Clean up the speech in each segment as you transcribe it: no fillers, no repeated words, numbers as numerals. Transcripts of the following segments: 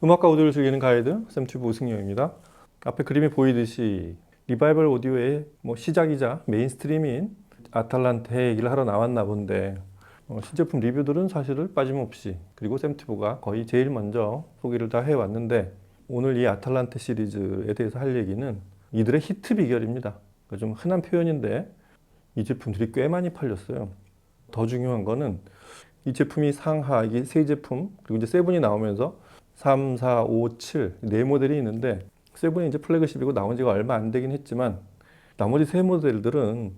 음악과 오디오를 즐기는 가이드 샘튜브 우승영입니다. 앞에 그림이 보이듯이 리바이벌 오디오의 시작이자 메인스트림인 아탈란테 얘기를 하러 나왔나 본데 신제품 리뷰들은 사실은 빠짐없이 그리고 샘튜브가 거의 제일 먼저 소개를 다 해왔는데 오늘 이 아탈란테 시리즈에 대해서 할 얘기는 이들의 히트 비결입니다. 좀 흔한 표현인데 이 제품들이 꽤 많이 팔렸어요. 더 중요한 거는 이 제품이 상하, 이게 세 제품, 그리고 이제 세븐이 나오면서 3, 4, 5, 7, 네 모델이 있는데 세븐이 이제 플래그십이고 나온 지가 얼마 안 되긴 했지만 나머지 세 모델들은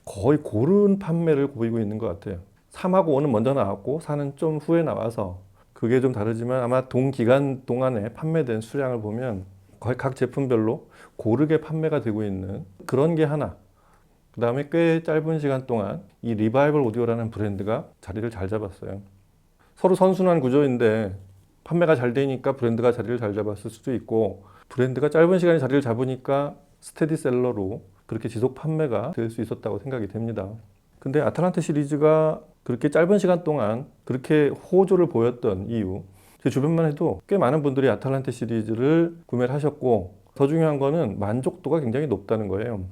거의 고른 판매를 보이고 있는 것 같아요. 3하고 5는 먼저 나왔고 4는 좀 후에 나와서 그게 좀 다르지만 아마 동기간 동안에 판매된 수량을 보면 거의 각 제품별로 고르게 판매가 되고 있는 그런 게 하나. 그 다음에 꽤 짧은 시간 동안 이 리바이벌 오디오라는 브랜드가 자리를 잘 잡았어요. 서로 선순환 구조인데 판매가 잘 되니까 브랜드가 자리를 잘 잡았을 수도 있고 브랜드가 짧은 시간에 자리를 잡으니까 스테디셀러로 그렇게 지속 판매가 될 수 있었다고 생각이 됩니다. 근데 아탈란테 시리즈가 그렇게 짧은 시간 동안 그렇게 호조를 보였던 이유, 제 주변만 해도 꽤 많은 분들이 아탈란테 시리즈를 구매를 하셨고 더 중요한 거는 만족도가 굉장히 높다는 거예요.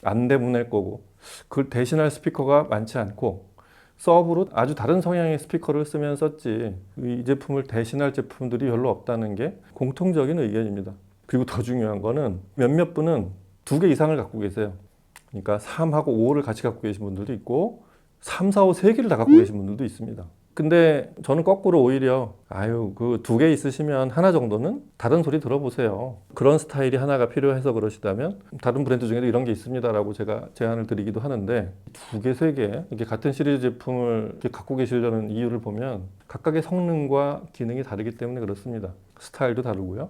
안대문일 거고 그걸 대신할 스피커가 많지 않고 서브로 아주 다른 성향의 스피커를 쓰면 썼지 이 제품을 대신할 제품들이 별로 없다는 게 공통적인 의견입니다. 그리고 더 중요한 거는 몇몇 분은 2개 이상을 갖고 계세요. 그러니까 3하고 5를 같이 갖고 계신 분들도 있고 3, 4, 5 3개를 다 갖고 계신 분들도 있습니다. 근데 저는 거꾸로 오히려 그 2개 있으시면 하나 정도는 다른 소리 들어보세요. 그런 스타일이 하나가 필요해서 그러시다면 다른 브랜드 중에도 이런 게 있습니다라고 제가 제안을 드리기도 하는데 2개, 3개 이렇게 같은 시리즈 제품을 이렇게 갖고 계시려는 이유를 보면 각각의 성능과 기능이 다르기 때문에 그렇습니다. 스타일도 다르고요.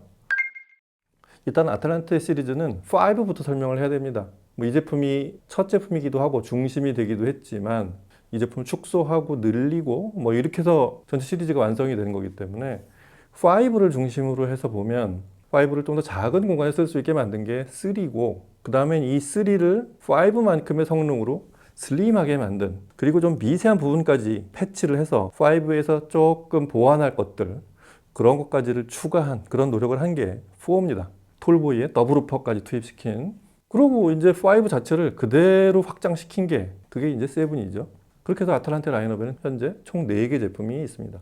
일단 아틀란테 시리즈는 5부터 설명을 해야 됩니다. 이 제품이 첫 제품이기도 하고 중심이 되기도 했지만 이 제품을 축소하고 늘리고 이렇게 해서 전체 시리즈가 완성이 되는 거기 때문에 5를 중심으로 해서 보면 5를 좀 더 작은 공간에 쓸 수 있게 만든 게 3고 그 다음에 이 3를 5만큼의 성능으로 슬림하게 만든 그리고 좀 미세한 부분까지 패치를 해서 5에서 조금 보완할 것들 그런 것까지를 추가한 그런 노력을 한 게 4입니다. 톨보이에 더블 우퍼까지 투입시킨 그리고 이제 5 자체를 그대로 확장시킨 게 그게 이제 7이죠. 그렇게 해서 아틀란테 라인업에는 현재 총 4개 제품이 있습니다.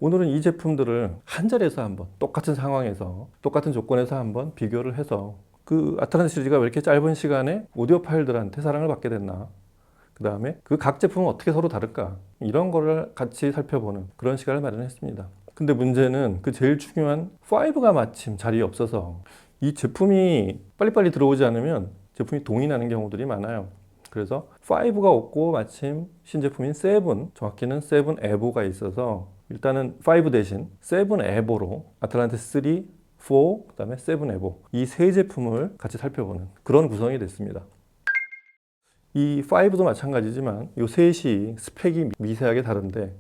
오늘은 이 제품들을 한 자리에서 한번 똑같은 상황에서 똑같은 조건에서 한번 비교를 해서 그 아틀란테 시리즈가 왜 이렇게 짧은 시간에 오디오 파일들한테 사랑을 받게 됐나, 그 다음에 그 각 제품은 어떻게 서로 다를까, 이런 거를 같이 살펴보는 그런 시간을 마련했습니다. 근데 문제는 그 제일 중요한 5가 마침 자리에 없어서 이 제품이 빨리빨리 들어오지 않으면 제품이 동이 나는 경우들이 많아요. 그래서 5가 없고 마침 신제품인 7, 정확히는 7 에보가 있어서 일단은 5 대신 7 에보로 아틀란테 3, 4, 그 다음에 7 에보 이 세 제품을 같이 살펴보는 그런 구성이 됐습니다. 이 5도 마찬가지지만 이 셋이 스펙이 미세하게 다른데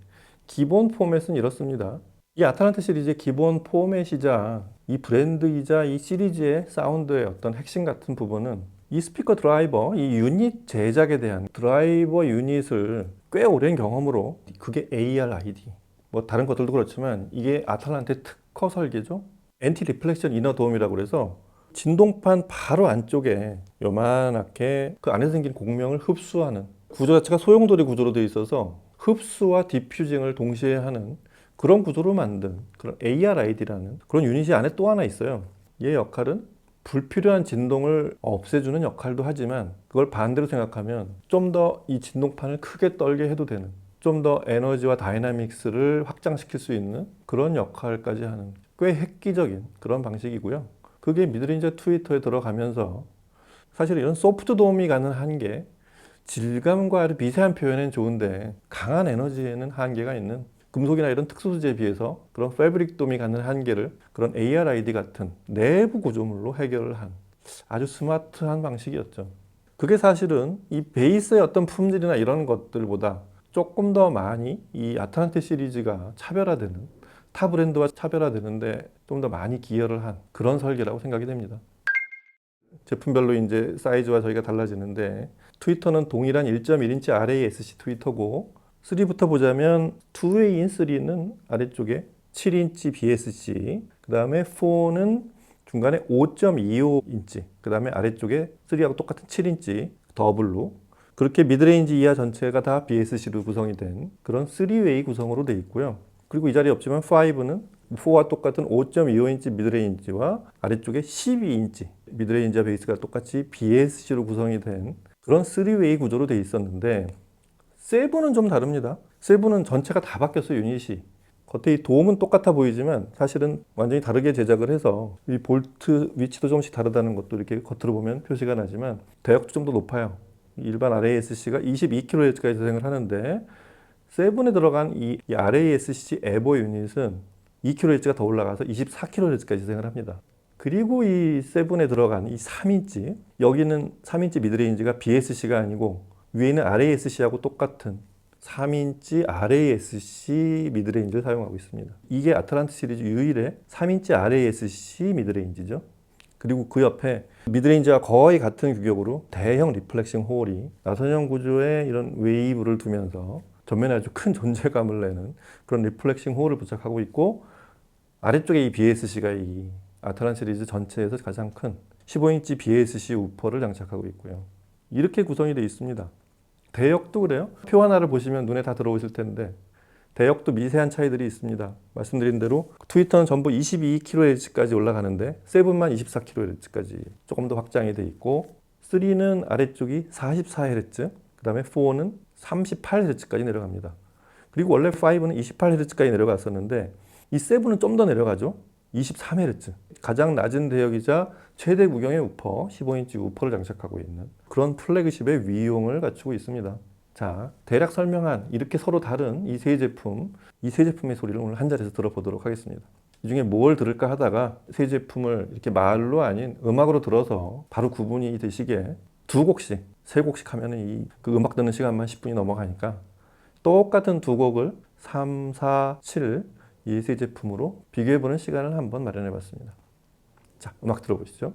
기본 포맷은 이렇습니다. 이 아탈란테 시리즈의 기본 포맷이자 이 브랜드이자 이 시리즈의 사운드의 어떤 핵심 같은 부분은 이 스피커 드라이버, 이 유닛 제작에 대한 드라이버 유닛을 꽤 오랜 경험으로 그게 ARID 다른 것들도 그렇지만 이게 아탈란테 특허 설계죠. 엔티 리플렉션 이너 도움이라고 그래서 진동판 바로 안쪽에 요만하게 그 안에서 생긴 공명을 흡수하는 구조 자체가 소용돌이 구조로 되어 있어서 흡수와 디퓨징을 동시에 하는 그런 구조로 만든 그런 ARID라는 그런 유닛이 안에 또 하나 있어요. 얘 역할은 불필요한 진동을 없애주는 역할도 하지만 그걸 반대로 생각하면 좀 더 이 진동판을 크게 떨게 해도 되는 좀 더 에너지와 다이나믹스를 확장시킬 수 있는 그런 역할까지 하는 꽤 획기적인 그런 방식이고요. 그게 미드레인저 트위터에 들어가면서 사실 이런 소프트 도움이 가능한 게 질감과 아주 미세한 표현엔 좋은데 강한 에너지에는 한계가 있는 금속이나 이런 특수 소재에 비해서 그런 패브릭 도움이 갖는 한계를 그런 ARID 같은 내부 구조물로 해결을 한 아주 스마트한 방식이었죠. 그게 사실은 이 베이스의 어떤 품질이나 이런 것들보다 조금 더 많이 이 아틀란테 시리즈가 차별화되는 타 브랜드와 차별화되는데 좀 더 많이 기여를 한 그런 설계라고 생각이 됩니다. 제품별로 이제 사이즈와 저희가 달라지는데 트위터는 동일한 1.1인치 RASC 트위터고 3부터 보자면 2웨이인 3는 아래쪽에 7인치 BSC, 그 다음에 4는 중간에 5.25인치, 그 다음에 아래쪽에 3하고 똑같은 7인치 더블로, 그렇게 미드레인지 이하 전체가 다 BSC로 구성이 된 그런 3웨이 구성으로 되어 있고요. 그리고 이 자리에 없지만 5는 4와 똑같은 5.25인치 미드레인지와 아래쪽에 12인치 미드레인지와 베이스가 똑같이 BSC로 구성이 된 그런 3웨이 구조로 되어 있었는데, 7은 좀 다릅니다. 7은 전체가 다 바뀌었어요, 유닛이. 겉에 이 돔은 똑같아 보이지만 사실은 완전히 다르게 제작을 해서 이 볼트 위치도 조금씩 다르다는 것도 이렇게 겉으로 보면 표시가 나지만 대역도 좀 더 높아요. 일반 RASC가 22kHz까지 재생을 하는데 7에 들어간 이 RASC 에버 유닛은 2kHz가 더 올라가서 24kHz까지 재생을 합니다. 그리고 이 7에 들어간 이 3인치, 여기는 3인치 미드레인지가 BSC가 아니고 위에는 RASC하고 똑같은 3인치 RASC 미드레인지를 사용하고 있습니다. 이게 아틀란트 시리즈 유일의 3인치 RASC 미드레인지죠. 그리고 그 옆에 미드레인지와 거의 같은 규격으로 대형 리플렉싱 홀이 나선형 구조의 이런 웨이브를 두면서 전면에 아주 큰 존재감을 내는 그런 리플렉싱 홀을 부착하고 있고, 아래쪽에 이 BSC가 이 아틀란트 시리즈 전체에서 가장 큰 15인치 BSC 우퍼를 장착하고 있고요. 이렇게 구성이 되어 있습니다. 대역도 그래요. 표 하나를 보시면 눈에 다 들어오실 텐데 대역도 미세한 차이들이 있습니다. 말씀드린 대로 트위터는 전부 22kHz까지 올라가는데 7만 24kHz까지 조금 더 확장이 돼 있고, 3는 아래쪽이 44Hz, 그 다음에 4는 38Hz까지 내려갑니다. 그리고 원래 5는 28Hz까지 내려갔었는데 이 7은 좀 더 내려가죠. 23Hz. 가장 낮은 대역이자 최대 구경의 우퍼, 15인치 우퍼를 장착하고 있는 그런 플래그십의 위용을 갖추고 있습니다. 자, 대략 설명한 이렇게 서로 다른 이 세 제품의 소리를 오늘 한 자리에서 들어보도록 하겠습니다. 이 중에 뭘 들을까 하다가 세 제품을 이렇게 말로 아닌 음악으로 들어서 바로 구분이 되시게 두 곡씩, 세 곡씩 하면은 그 음악 듣는 시간만 10분이 넘어가니까 똑같은 두 곡을 3, 4, 7 이 세 제품으로 비교해보는 시간을 한번 마련해 봤습니다. 자, 음악 들어보시죠.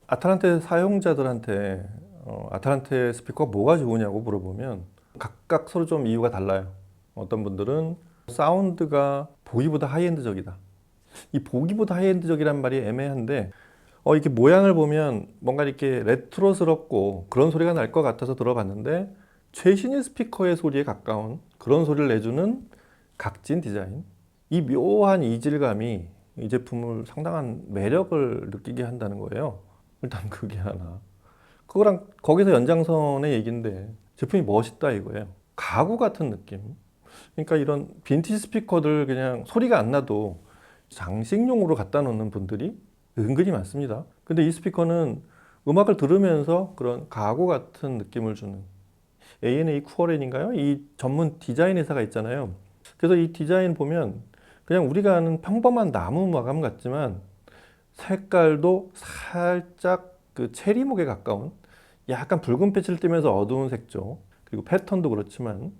아탈란테 사용자들한테 아탈란테 스피커가 뭐가 좋으냐고 물어보면 각각 서로 좀 이유가 달라요. 어떤 분들은 사운드가 보기보다 하이엔드적이다. 이 보기보다 하이엔드적이란 말이 애매한데 이렇게 모양을 보면 뭔가 이렇게 레트로스럽고 그런 소리가 날 것 같아서 들어봤는데 최신의 스피커의 소리에 가까운 그런 소리를 내주는 각진 디자인, 이 묘한 이질감이 이 제품을 상당한 매력을 느끼게 한다는 거예요. 일단 그게 하나. 그거랑 거기서 연장선의 얘기인데 제품이 멋있다 이거예요. 가구 같은 느낌. 그러니까 이런 빈티지 스피커들 그냥 소리가 안 나도 장식용으로 갖다 놓는 분들이 은근히 많습니다. 근데 이 스피커는 음악을 들으면서 그런 가구 같은 느낌을 주는 A&A 쿠어렌인가요? 이 전문 디자인 회사가 있잖아요. 그래서 이 디자인 보면 그냥 우리가 아는 평범한 나무 마감 같지만 색깔도 살짝 그 체리목에 가까운 약간 붉은 빛을 띠면서 어두운 색조, 그리고 패턴도 그렇지만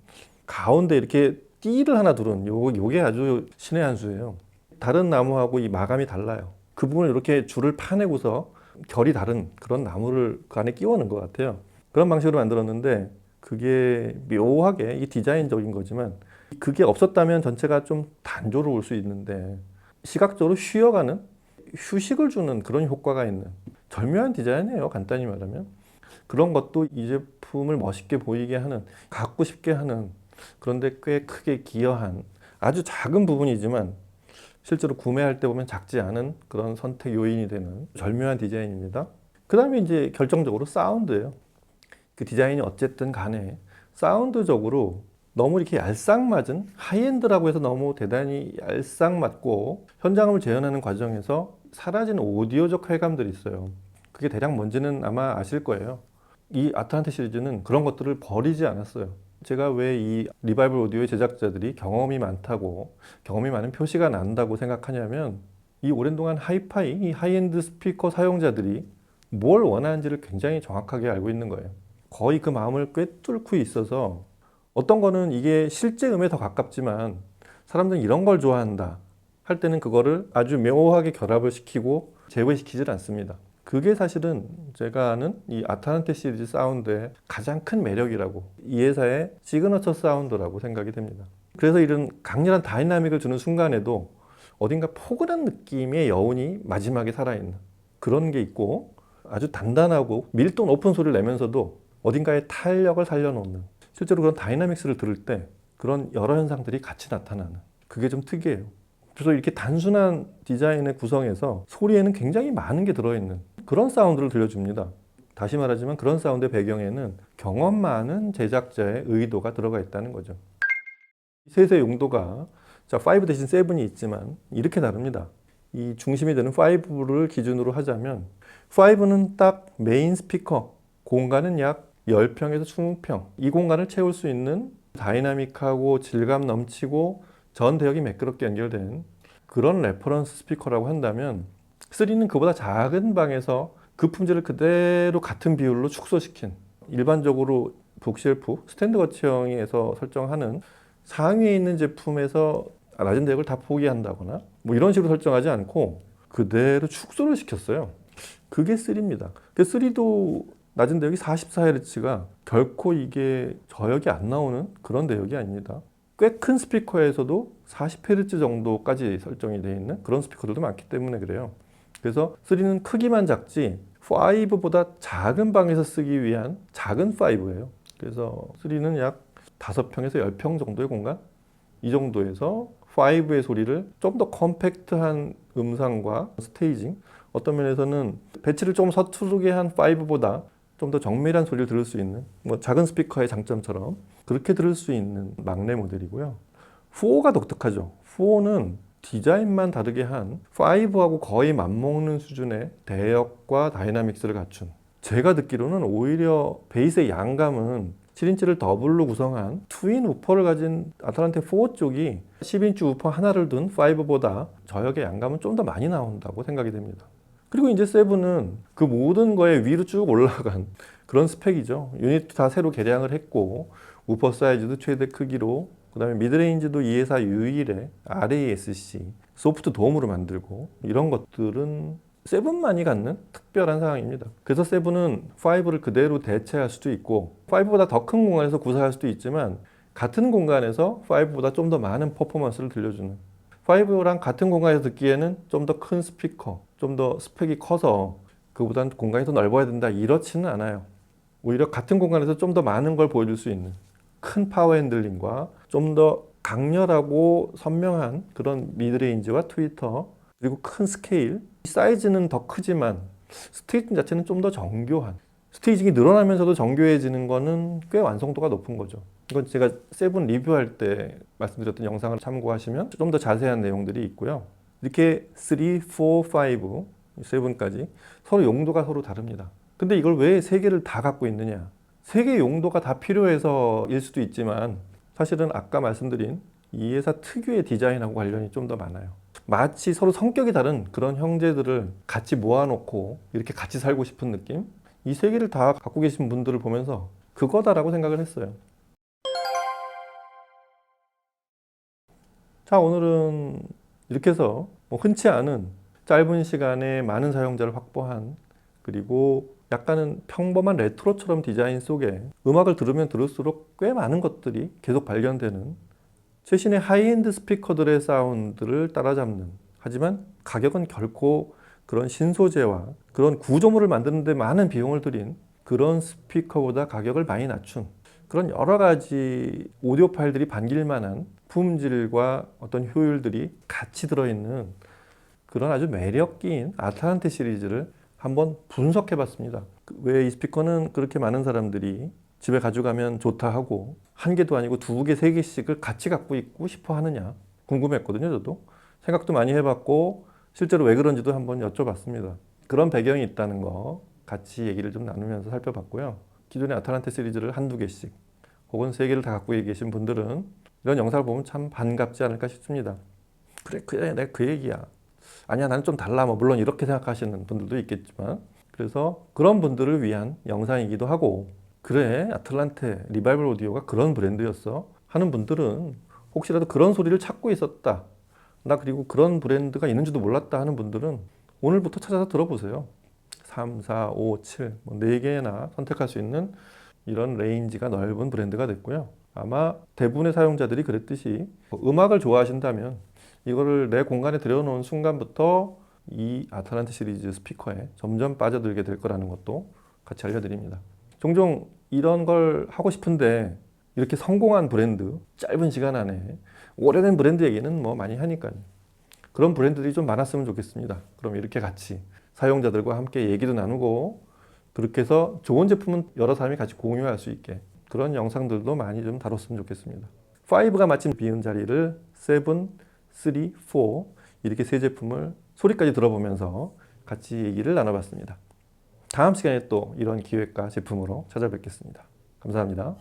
가운데 이렇게 띠를 하나 두른 요게 아주 신의 한 수예요. 다른 나무하고 이 마감이 달라요. 그 부분을 이렇게 줄을 파내고서 결이 다른 그런 나무를 그 안에 끼워 넣은 것 같아요. 그런 방식으로 만들었는데 그게 묘하게 이 디자인적인 거지만 그게 없었다면 전체가 좀 단조로울 수 있는데 시각적으로 쉬어가는 휴식을 주는 그런 효과가 있는 절묘한 디자인이에요. 간단히 말하면 그런 것도 이 제품을 멋있게 보이게 하는, 갖고 싶게 하는, 그런데 꽤 크게 기여한 아주 작은 부분이지만 실제로 구매할 때 보면 작지 않은 그런 선택 요인이 되는 절묘한 디자인입니다. 그 다음에 이제 결정적으로 사운드예요. 그 디자인이 어쨌든 간에 사운드적으로 너무 이렇게 얄쌍맞은 하이엔드라고 해서 너무 대단히 얄쌍맞고 현장음을 재현하는 과정에서 사라진 오디오적 쾌감들이 있어요. 그게 대략 뭔지는 아마 아실 거예요. 이 아탈란테 시리즈는 그런 것들을 버리지 않았어요. 제가 왜 이 리바이벌 오디오의 제작자들이 경험이 많다고, 경험이 많은 표시가 난다고 생각하냐면 이 오랜 동안 하이파이, 이 하이엔드 스피커 사용자들이 뭘 원하는지를 굉장히 정확하게 알고 있는 거예요. 거의 그 마음을 꿰뚫고 있어서 어떤 거는 이게 실제 음에 더 가깝지만 사람들은 이런 걸 좋아한다 할 때는 그거를 아주 묘하게 결합을 시키고 제외시키질 않습니다. 그게 사실은 제가 아는 이 아탈란테 시리즈 사운드의 가장 큰 매력이라고, 이 회사의 시그너처 사운드라고 생각이 됩니다. 그래서 이런 강렬한 다이나믹을 주는 순간에도 어딘가 포근한 느낌의 여운이 마지막에 살아있는 그런 게 있고, 아주 단단하고 밀도 높은 소리를 내면서도 어딘가의 탄력을 살려놓는, 실제로 그런 다이나믹스를 들을 때 그런 여러 현상들이 같이 나타나는, 그게 좀 특이해요. 그래서 이렇게 단순한 디자인의 구성에서 소리에는 굉장히 많은 게 들어있는 그런 사운드를 들려줍니다. 다시 말하지만 그런 사운드의 배경에는 경험 많은 제작자의 의도가 들어가 있다는 거죠. 셋의 용도가 5 대신 7이 있지만 이렇게 다릅니다. 이 중심이 되는 5를 기준으로 하자면 5는 딱 메인 스피커, 공간은 약 10평에서 20평, 이 공간을 채울 수 있는 다이나믹하고 질감 넘치고 전 대역이 매끄럽게 연결된 그런 레퍼런스 스피커라고 한다면, 3는 그보다 작은 방에서 그 품질을 그대로 같은 비율로 축소시킨, 일반적으로 북쉘프, 스탠드 거치형에서 설정하는 상위에 있는 제품에서 낮은 대역을 다 포기한다거나 뭐 이런 식으로 설정하지 않고 그대로 축소를 시켰어요. 그게 3입니다. 3도 낮은 대역이 44Hz가 결코 이게 저역이 안 나오는 그런 대역이 아닙니다. 꽤 큰 스피커에서도 40Hz 정도까지 설정이 되어 있는 그런 스피커들도 많기 때문에 그래요. 그래서 3는 크기만 작지 5보다 작은 방에서 쓰기 위한 작은 5예요. 그래서 3는 약 5평에서 10평 정도의 공간, 이 정도에서 5의 소리를 좀 더 컴팩트한 음상과 스테이징, 어떤 면에서는 배치를 좀 서투르게 한 5보다 좀 더 정밀한 소리를 들을 수 있는, 뭐 작은 스피커의 장점처럼 그렇게 들을 수 있는 막내 모델이고요. 4가 독특하죠. 4는 디자인만 다르게 한 5하고 거의 맞먹는 수준의 대역과 다이나믹스를 갖춘, 제가 듣기로는 오히려 베이스의 양감은 7인치를 더블로 구성한 트윈 우퍼를 가진 아탈란테 4 쪽이 10인치 우퍼 하나를 둔 5보다 저역의 양감은 좀 더 많이 나온다고 생각이 됩니다. 그리고 이제 7은 그 모든 거에 위로 쭉 올라간 그런 스펙이죠. 유닛도 다 새로 개량을 했고, 우퍼 사이즈도 최대 크기로, 그 다음에 미드레인지도 이 회사 유일의 RASC 소프트 돔으로 만들고, 이런 것들은 7만이 갖는 특별한 상황입니다. 그래서 7은 5를 그대로 대체할 수도 있고 5보다 더 큰 공간에서 구사할 수도 있지만, 같은 공간에서 5보다 좀 더 많은 퍼포먼스를 들려주는, 5랑 같은 공간에서 듣기에는 좀 더 큰 스피커, 좀 더 스펙이 커서 그보다는 공간이 더 넓어야 된다, 이렇지는 않아요. 오히려 같은 공간에서 좀 더 많은 걸 보여줄 수 있는 큰 파워 핸들링과 좀 더 강렬하고 선명한 그런 미드레인지와 트위터, 그리고 큰 스케일, 사이즈는 더 크지만 스테이징 자체는 좀 더 정교한, 스테이징이 늘어나면서도 정교해지는 거는 꽤 완성도가 높은 거죠. 이건 제가 7 리뷰할 때 말씀드렸던 영상을 참고하시면 좀 더 자세한 내용들이 있고요. 이렇게 3, 4, 5, 7까지 서로 용도가 서로 다릅니다. 근데 이걸 왜 세 개를 다 갖고 있느냐? 세 개의 용도가 다 필요해서일 수도 있지만, 사실은 아까 말씀드린 이 회사 특유의 디자인하고 관련이 좀 더 많아요. 마치 서로 성격이 다른 그런 형제들을 같이 모아놓고 이렇게 같이 살고 싶은 느낌? 이 세 개를 다 갖고 계신 분들을 보면서 그거다라고 생각을 했어요. 자, 오늘은 이렇게 해서 뭐 흔치 않은 짧은 시간에 많은 사용자를 확보한, 그리고 약간은 평범한 레트로처럼 디자인 속에 음악을 들으면 들을수록 꽤 많은 것들이 계속 발견되는 최신의 하이엔드 스피커들의 사운드를 따라잡는, 하지만 가격은 결코 그런 신소재와 그런 구조물을 만드는 데 많은 비용을 들인 그런 스피커보다 가격을 많이 낮춘 그런 여러 가지 오디오 파일들이 반길 만한 품질과 어떤 효율들이 같이 들어있는 그런 아주 매력 끼인 아탈란테 시리즈를 한번 분석해 봤습니다. 왜 이 스피커는 그렇게 많은 사람들이 집에 가져가면 좋다 하고 한 개도 아니고 두 개, 세 개씩을 같이 갖고 있고 싶어 하느냐 궁금했거든요. 저도 생각도 많이 해봤고 실제로 왜 그런지도 한번 여쭤봤습니다. 그런 배경이 있다는 거 같이 얘기를 좀 나누면서 살펴봤고요. 기존의 아탈란테 시리즈를 한두 개씩 혹은 세 개를 다 갖고 계신 분들은 이런 영상을 보면 참 반갑지 않을까 싶습니다. 그래 내가 그 얘기야. 아니야 나는 좀 달라. 뭐 물론 이렇게 생각하시는 분들도 있겠지만, 그래서 그런 분들을 위한 영상이기도 하고, 그래 아틀란테 리바이벌 오디오가 그런 브랜드였어 하는 분들은, 혹시라도 그런 소리를 찾고 있었다, 나 그리고 그런 브랜드가 있는지도 몰랐다 하는 분들은 오늘부터 찾아서 들어보세요. 3, 4, 5, 7, 뭐 4개나 선택할 수 있는 이런 레인지가 넓은 브랜드가 됐고요. 아마 대부분의 사용자들이 그랬듯이 음악을 좋아하신다면 이거를 내 공간에 들여놓은 순간부터 이 아탈란트 시리즈 스피커에 점점 빠져들게 될 거라는 것도 같이 알려드립니다. 종종 이런 걸 하고 싶은데 이렇게 성공한 브랜드, 짧은 시간 안에 오래된 브랜드 얘기는 뭐 많이 하니까요. 그런 브랜드들이 좀 많았으면 좋겠습니다. 그럼 이렇게 같이 사용자들과 함께 얘기도 나누고 그렇게 해서 좋은 제품은 여러 사람이 같이 공유할 수 있게 그런 영상들도 많이 좀 다뤘으면 좋겠습니다. 5가 마침 비운 자리를 7, 3, 4 이렇게 세 제품을 소리까지 들어보면서 같이 얘기를 나눠봤습니다. 다음 시간에 또 이런 기획과 제품으로 찾아뵙겠습니다. 감사합니다.